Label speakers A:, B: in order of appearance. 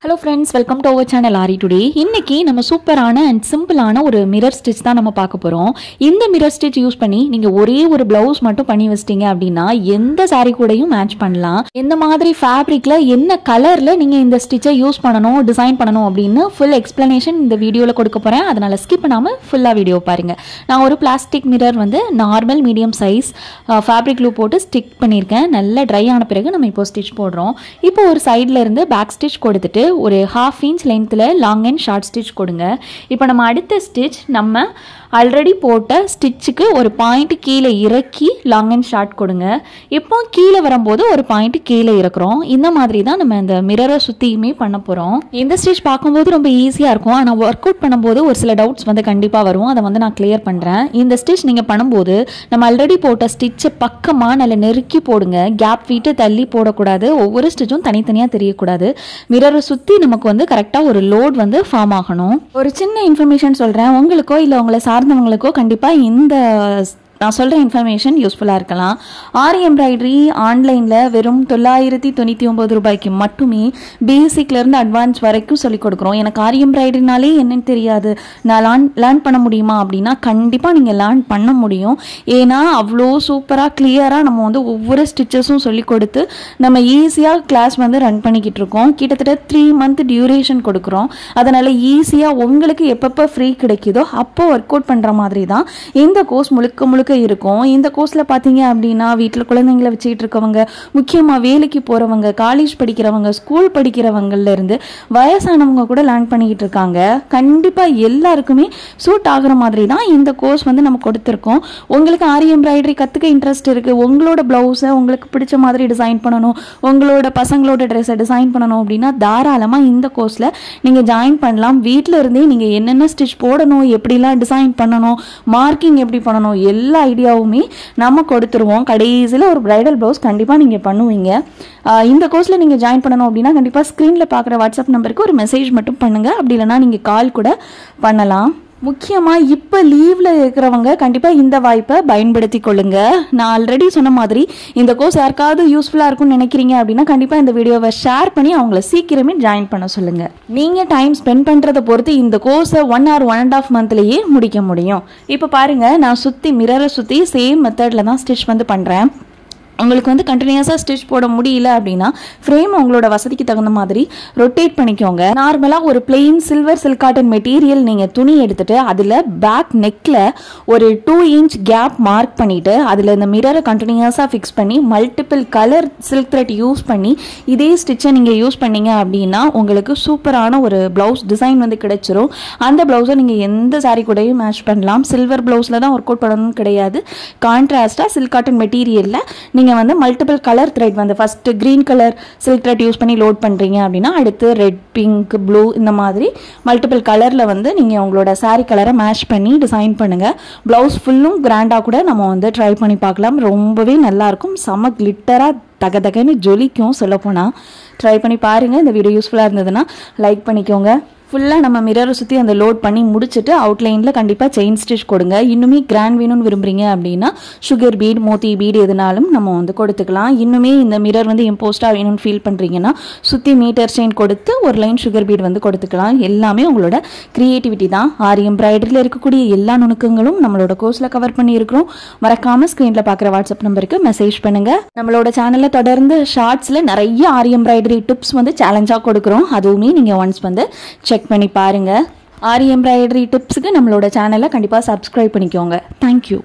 A: Hello friends, welcome to our channel Ari today. இன்னைக்கு நம்ம சூப்பரான and சிம்பிளான ஒரு மிரர் ஸ்டிட்ச் தான் நம்ம பார்க்க போறோம். இந்த மிரர் ஸ்டிட்ச் யூஸ் பண்ணி நீங்க ஒரே ஒரு ப்ளவுஸ் மட்டும் பண்ணி வச்சிட்டீங்க அப்படினா எந்த saree கூடயும் மேட்ச் பண்ணலாம். எந்த மாதிரி ஃபேப்ரிக்ல என்ன கலர்ல நீங்க இந்த ஸ்டிட்சை யூஸ் பண்ணனும், டிசைன் பண்ணனும் அப்படினு full explanation இந்த வீடியோல கொடுக்க போறேன். அதனால ஸ்கிப் பண்ணாம ஃபுல்லா வீடியோ பாருங்க. நான் ஒரு பிளாஸ்டிக் மிரர் வந்து normal medium size fabric glue போட்டு ஸ்டிக் பண்ணிருக்கேன். நல்லா dry ஆன பிறகு நம்ம இப்போ ஸ்டிட்ச் போடுறோம். இப்போ ஒரு சைடுல இருந்து பேக் ஸ்டிட்ச் கொடுத்துட்டு ஒரு 1/2 inch லென்த்ல லாங் அண்ட் ஷார்ட் ஸ்டிட்ச் கொடுங்க. இப்போ நம்ம அடுத்த ஸ்டிட்ச் நம்ம ஆல்ரெடி போட்ட ஸ்டிட்சுக்கு ஒரு பாயிண்ட் கீழே இறக்கி லாங் அண்ட் ஷார்ட் கொடுங்க. இப்போ கீழே வரும்போது ஒரு பாயிண்ட் கீழே இறக்குறோம். இந்த மாதிரி தான் நம்ம இந்த மிரரை சுற்றியுமே பண்ண போகிறோம். இந்த ஸ்டிட்ச் பார்க்கும்போது ரொம்ப ஈஸியாக இருக்கும். ஆனால் ஒர்க் அவுட் பண்ணும்போது ஒரு சில டவுட்ஸ் வந்து கண்டிப்பாக வரும். அதை வந்து நான் கிளியர் பண்ணுறேன். இந்த ஸ்டிட்ச் நீங்கள் பண்ணும்போது நம்ம ஆல்ரெடி போட்ட ஸ்டிட்சை பக்கமாக நல்லா நெருக்கி போடுங்க. கேப் விட்டு தள்ளி போடக்கூடாது. ஒவ்வொரு ஸ்டிச்சும் தனித்தனியாக தெரியக்கூடாது. மிரரை சுற்றி நமக்கு வந்து கரெக்டாக ஒரு லோட் வந்து ஃபார்ம் ஆகணும். ஒரு சின்ன இன்ஃபர்மேஷன் சொல்கிறேன். உங்களுக்கோ இல்லை உங்களை சார்ந்தவங்களுக்கோ கண்டிப்பாக இந்த நான் சொல்கிற இன்ஃபர்மேஷன் யூஸ்ஃபுல்லாக இருக்கலாம். ஆரி எம்ப்ராய்டரி ஆன்லைனில் வெறும் 999 ரூபாய்க்கு மட்டுமே பேசிக்லேருந்து அட்வான்ஸ் வரைக்கும் சொல்லிக் கொடுக்குறோம். எனக்கு ஆரி எம்ப்ராய்டரினாலே என்னன்னு தெரியாது, நான் லேர்ன் பண்ண முடியுமா அப்படின்னா கண்டிப்பாக நீங்கள் லேர்ன் பண்ண முடியும். ஏன்னா அவ்வளோ சூப்பராக கிளியராக நம்ம வந்து ஒவ்வொரு ஸ்டிச்சஸும் சொல்லிக் கொடுத்து நம்ம ஈஸியாக கிளாஸ் வந்து ரன் பண்ணிக்கிட்டு இருக்கோம். கிட்டத்தட்ட 3 month டியூரேஷன் கொடுக்குறோம். அதனால் ஈஸியாக உங்களுக்கு எப்பப்போ ஃப்ரீ கிடைக்குதோ அப்போ ஒர்க் அவுட் பண்ணுற மாதிரி தான் இந்த கோர்ஸ் முழுக்க இருக்கும். இந்த கோர்ஸ்ல பாத்தீங்க அப்படின்னா வீட்டில் குழந்தைங்களை வச்சுக்கிட்டு இருக்கவங்க, முக்கியமா வேலைக்கு போறவங்க, காலேஜ் படிக்கிறவங்க, ஸ்கூல் படிக்கிறவங்கல இருந்து வயசானவங்க கூட லேர்ன் பண்ணிக்கிட்டு இருக்காங்க. கண்டிப்பா எல்லாருக்குமே சூட் ஆகுற மாதிரி தான் இந்த கோர்ஸ் வந்து நம்ம கொடுத்துருக்கோம். உங்களுக்கு ஆரி எம்ப்ராய்டரி கத்துக்க இன்ட்ரெஸ்ட் இருக்கு, உங்களோட பிளவுஸை உங்களுக்கு பிடிச்ச மாதிரி டிசைன் பண்ணணும், உங்களோட பசங்களோட ட்ரெஸ்ஸை டிசைன் பண்ணணும் அப்படின்னா தாராளமா இந்த கோர்ஸ்ல நீங்க ஜாயின் பண்ணலாம். வீட்டில இருந்தே நீங்க என்னென்ன ஸ்டிச் போடணும், எப்படிலாம் டிசைன் பண்ணணும், மார்க்கிங் எப்படி பண்ணணும், எல்லா ஐடியாவுமே நம்ம கொடுத்துருவோம். கடைசியில் ஒரு பிரைடல் ப்ளவுஸ் கண்டிப்பாக நீங்கள் பண்ணுவீங்க. இந்த கோர்ஸில் நீங்கள் ஜாயின் பண்ணணும் அப்படின்னா கண்டிப்பாக ஸ்க்ரீனில் பார்க்குற வாட்ஸ்அப் நம்பருக்கு ஒரு மெசேஜ் மட்டும் பண்ணுங்கள். அப்படி இல்லைனா நீங்கள் கால் கூட பண்ணலாம். முக்கியமாக இப்போ லீவில் இருக்கிறவங்க கண்டிப்பாக இந்த வாய்ப்பை பயன்படுத்தி கொள்ளுங்க. நான் ஆல்ரெடி சொன்ன மாதிரி இந்த கோர்ஸ் யாருக்காவது யூஸ்ஃபுல்லாக இருக்கும்னு நினைக்கிறீங்க அப்படின்னா கண்டிப்பாக இந்த வீடியோவை ஷேர் பண்ணி அவங்கள சீக்கிரமே ஜாயின் பண்ண சொல்லுங்கள். நீங்கள் டைம் ஸ்பெண்ட் பண்ணுறதை பொறுத்து இந்த கோர்ஸை 1 or 1.5 monthலேயே முடிக்க முடியும். இப்போ பாருங்கள், நான் மிரரை சுற்றி சேம் மெத்தடில் தான் ஸ்டிச் வந்து பண்ணுறேன். உங்களுக்கு வந்து கண்டினியூஸாக ஸ்டிச் போட முடியல அப்படின்னா ஃப்ரேம் உங்களோட வசதிக்கு தகுந்த மாதிரி ரொட்டேட் பண்ணிக்கோங்க. நார்மலாக ஒரு plain silver silk cotton material நீங்கள் துணி எடுத்துட்டு அதில் பேக் நெக்கில் ஒரு 2 inch கேப் மார்க் பண்ணிவிட்டு அதில் இந்த மிரரை கண்டினியூஸாக ஃபிக்ஸ் பண்ணி multiple colour silk thread use பண்ணி இதே ஸ்டிச்சை நீங்கள் யூஸ் பண்ணீங்க அப்படின்னா உங்களுக்கு சூப்பரான ஒரு ப்ளவுஸ் டிசைன் வந்து கிடைச்சிரும். அந்த ப்ளவுஸை நீங்கள் எந்த சாரீ கூடயும் மேட்ச் பண்ணலாம். சில்வர் ப்ளவுஸில் தான் ஒர்க் அவுட் பண்ணணும்னு கிடையாது. கான்ட்ராஸ்டாக சில்க் காட்டன் மெட்டீரியலில் நீங்கள் வந்து மல்டிபிள் கலர் த்ரெட் வந்து first green colour silk thread use பண்ணி லோட் பண்றீங்க அப்படின்னா அடுத்து ரெட், பிங்க், ப்ளூ இந்த மாதிரி மல்டிபிள் கலர்ல வந்து நீங்க உங்களோட சாரி கலரை மேட்ச் பண்ணி டிசைன் பண்ணுங்க. பிளவுஸ் ஃபுல்லும் கிராண்டா கூட நம்ம வந்து ட்ரை பண்ணி பார்க்கலாம். ரொம்பவே நல்லா இருக்கும். செம கிளிட்டரா தகதகன்னு ஜொலிக்கும். சொல்லப்போனா ட்ரை பண்ணி பாருங்க. இந்த வீடியோ யூஸ்ஃபுல்லா இருந்ததுன்னா லைக் பண்ணிக்கோங்க. ஃபுல்லாக நம்ம மிரரை சுற்றி அந்த லோட் பண்ணி முடிச்சுட்டு அவுட்லைனில் கண்டிப்பாக செயின் ஸ்டிச் கொடுங்க. இன்னுமே கிராண்ட் வேணும்னு விரும்புகிறீங்க அப்படின்னா சுகர் பீட், மோத்தி பீட் எதுனாலும் நம்ம வந்து கொடுத்துக்கலாம். இன்னுமே இந்த மிரர் வந்து இம்போஸ்டாக வேணும்னு ஃபீல் பண்ணுறீங்கன்னா சுற்றி மீட்டர் செயின் கொடுத்து ஒரு லைன் சுகர் பீட் வந்து கொடுத்துக்கலாம். எல்லாமே உங்களோட க்ரியேட்டிவிட்டி தான். ஆரி எம்ப்ராய்டரியில் இருக்கக்கூடிய எல்லா நுணுக்கங்களும் நம்மளோட கோர்ஸில் கவர் பண்ணியிருக்கிறோம். மறக்காமல் ஸ்க்ரீனில் பார்க்குற வாட்ஸ்அப் நம்பருக்கு மெசேஜ் பண்ணுங்கள். நம்மளோட சேனலில் தொடர்ந்து ஷார்ட்ஸில் நிறைய ஆரி எம்ப்ராய்டரி டிப்ஸ் வந்து சேலஞ்சாக கொடுக்குறோம். அதுவுமே நீங்கள் ஒன்ஸ் வந்து செக் பண்ணி பாருங்க. ஆரி எம்ப்ராய்டரி டிப்ஸுக்கு நம்மளோட சேனலை கண்டிப்பாக சப்ஸ்கிரைப் பண்ணிக்கோங்க. தேங்க்யூ.